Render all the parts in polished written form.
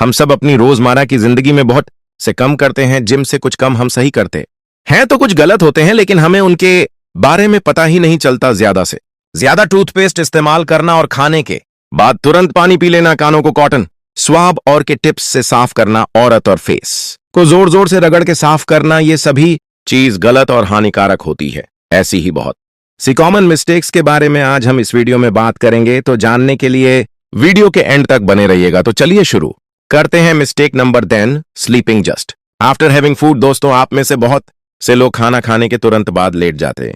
हम सब अपनी रोजमर्रा की जिंदगी में बहुत से कम करते हैं, जिम से कुछ कम हम सही करते हैं तो कुछ गलत होते हैं, लेकिन हमें उनके बारे में पता ही नहीं चलता। ज्यादा से ज्यादा टूथपेस्ट इस्तेमाल करना और खाने के बाद तुरंत पानी पी लेना, कानों को कॉटन स्वाब और के टिप्स से साफ करना, औरत और फेस को जोर जोर से रगड़ के साफ करना, ये सभी चीज गलत और हानिकारक होती है। ऐसी ही बहुत सी कॉमन मिस्टेक्स के बारे में आज हम इस वीडियो में बात करेंगे, तो जानने के लिए वीडियो के एंड तक बने रहिएगा। तो चलिए शुरू करते हैं। Mistake number 10, sleeping just after having food. दोस्तों, आप में से बहुत से लोग खाना खाने के तुरंत बाद लेट जाते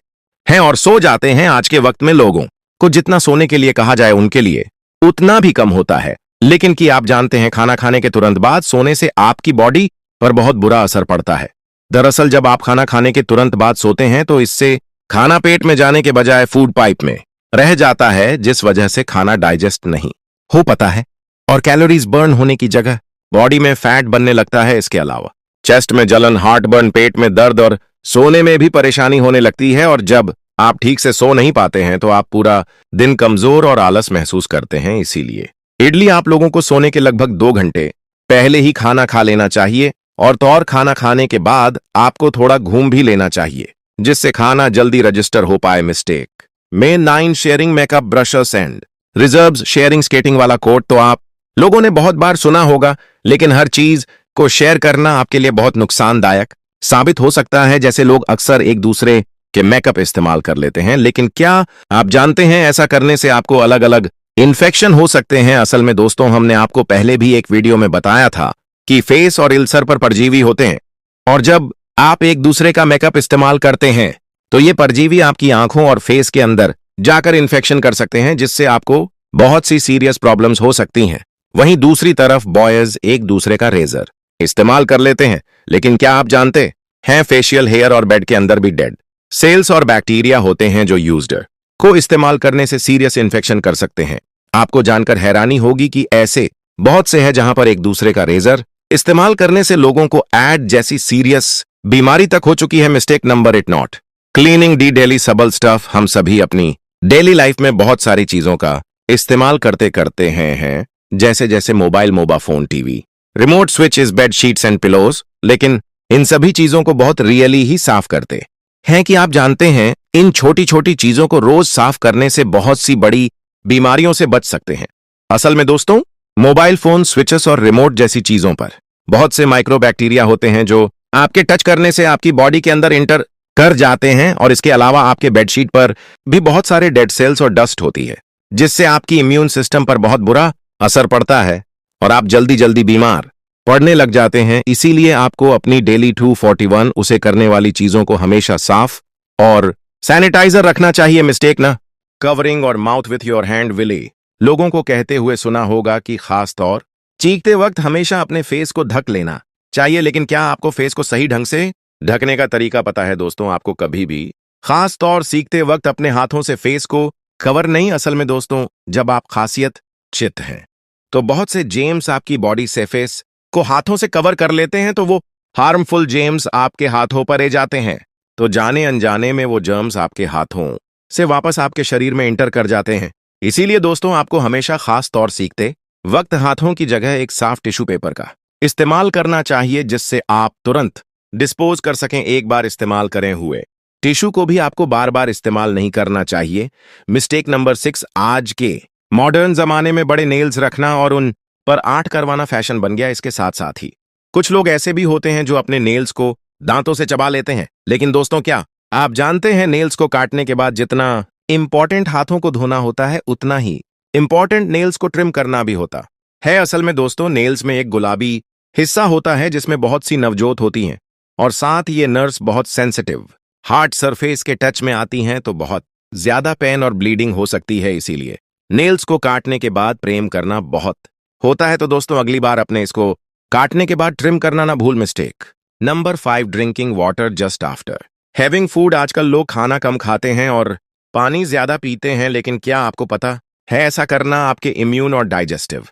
हैं और सो जाते हैं। आज के वक्त में लोगों को जितना सोने के लिए कहा जाए उनके लिए उतना भी कम होता है। लेकिन कि आप जानते हैं, खाना खाने के तुरंत बाद सोने से आपकी बॉडी पर बहुत बुरा असर पड़ता है। दरअसल जब आप खाना खाने के तुरंत बाद सोते हैं तो इससे खाना पेट में जाने के बजाय फूड पाइप में रह जाता है, जिस वजह से खाना डाइजेस्ट नहीं हो पाता है और कैलोरीज बर्न होने की जगह बॉडी में फैट बनने लगता है। इसके अलावा चेस्ट में जलन, हार्ट बर्न, पेट में दर्द और सोने में भी परेशानी होने लगती है। और जब आप ठीक से सो नहीं पाते हैं तो आप पूरा दिन कमजोर और आलस महसूस करते हैं। इसीलिए इडली आप लोगों को सोने के लगभग 2 घंटे पहले ही खाना खा लेना चाहिए और खाना खाने के बाद आपको थोड़ा घूम भी लेना चाहिए, जिससे खाना जल्दी रजिस्टर हो पाए। मिस्टेक में 9, sharing makeup brushers and reserves. Sharing skating वाला कोट तो आप लोगों ने बहुत बार सुना होगा, लेकिन हर चीज को शेयर करना आपके लिए बहुत नुकसानदायक साबित हो सकता है। जैसे लोग अक्सर एक दूसरे के मेकअप इस्तेमाल कर लेते हैं, लेकिन क्या आप जानते हैं ऐसा करने से आपको अलग अलग इन्फेक्शन हो सकते हैं। असल में दोस्तों, हमने आपको पहले भी एक वीडियो में बताया था कि फेस और इल्सर पर परजीवी होते हैं और जब आप एक दूसरे का मेकअप इस्तेमाल करते हैं तो ये परजीवी आपकी आंखों और फेस के अंदर जाकर इन्फेक्शन कर सकते हैं, जिससे आपको बहुत सी सीरियस प्रॉब्लम्स हो सकती हैं। वहीं दूसरी तरफ बॉयज एक दूसरे का रेजर इस्तेमाल कर लेते हैं, लेकिन क्या आप जानते हैं फेशियल हेयर और बेड के अंदर भी डेड सेल्स और बैक्टीरिया होते हैं जो यूज्ड को इस्तेमाल करने से सीरियस इन्फेक्शन कर सकते हैं। आपको जानकर हैरानी होगी कि ऐसे बहुत से हैं जहां पर एक दूसरे का रेजर इस्तेमाल करने से लोगों को एड जैसी सीरियस बीमारी तक हो चुकी है। Mistake number 8, not cleaning the daily सबल स्टफ। हम सभी अपनी डेली लाइफ में बहुत सारी चीजों का इस्तेमाल करते हैं जैसे mobile phone, TV, remote switches, bed sheets and pillows, लेकिन इन सभी चीजों को बहुत रियली ही साफ करते हैं। कि आप जानते हैं इन छोटी छोटी चीजों को रोज साफ करने से बहुत सी बड़ी बीमारियों से बच सकते हैं। असल में दोस्तों, मोबाइल फोन, स्विचेस और रिमोट जैसी चीजों पर बहुत से माइक्रोबैक्टीरिया होते हैं जो आपके टच करने से आपकी बॉडी के अंदर इंटर कर जाते हैं। और इसके अलावा आपके बेडशीट पर भी बहुत सारे डेड सेल्स और डस्ट होती है, जिससे आपकी इम्यून सिस्टम पर बहुत बुरा असर पड़ता है और आप जल्दी जल्दी बीमार पड़ने लग जाते हैं। इसीलिए आपको अपनी डेली 241 उसे करने वाली चीजों को हमेशा साफ और सैनिटाइजर रखना चाहिए। मिस्टेक ना कवरिंग और माउथ विथ योर हैंड विले। लोगों को कहते हुए सुना होगा कि खास तौर चीखते वक्त हमेशा अपने फेस को ढक लेना चाहिए, लेकिन क्या आपको फेस को सही ढंग से ढकने का तरीका पता है? दोस्तों, आपको कभी भी खास तौर सीखते वक्त अपने हाथों से फेस को कवर नहीं। असल में दोस्तों, जब आप खासियत चित हैं तो बहुत से जेम्स आपकी बॉडी से फेस को हाथों से कवर कर लेते हैं, तो वो हार्मफुल जेम्स आपके हाथों पर आ जाते हैं, तो जाने अनजाने में वो जर्म्स आपके हाथों से वापस आपके शरीर में इंटर कर जाते हैं। इसीलिए दोस्तों, आपको हमेशा खास तौर सीखते वक्त हाथों की जगह एक साफ टिश्यू पेपर का इस्तेमाल करना चाहिए, जिससे आप तुरंत डिस्पोज कर सकें। एक बार इस्तेमाल करें हुए टिश्यू को भी आपको बार बार इस्तेमाल नहीं करना चाहिए। मिस्टेक नंबर 6, आज के मॉडर्न जमाने में बड़े नेल्स रखना और उन पर आर्ट करवाना फैशन बन गया। इसके साथ साथ ही कुछ लोग ऐसे भी होते हैं जो अपने नेल्स को दांतों से चबा लेते हैं। लेकिन दोस्तों, क्या आप जानते हैं नेल्स को काटने के बाद जितना इंपॉर्टेंट हाथों को धोना होता है, उतना ही इंपॉर्टेंट नेल्स को ट्रिम करना भी होता है। असल में दोस्तों, नेल्स में एक गुलाबी हिस्सा होता है जिसमें बहुत सी नवजोत होती हैं और साथ ये नर्व्स बहुत सेंसिटिव हार्ड सरफेस के टच में आती हैं, तो बहुत ज्यादा पेन और ब्लीडिंग हो सकती है। इसीलिए नेल्स को काटने के बाद प्रेम करना बहुत होता है। तो दोस्तों, अगली बार अपने इसको काटने के बाद ट्रिम करना ना भूल। Mistake number 5, drinking water just after having food. आजकल लोग खाना कम खाते हैं और पानी ज्यादा पीते हैं, लेकिन क्या आपको पता है ऐसा करना आपके इम्यून और डाइजेस्टिव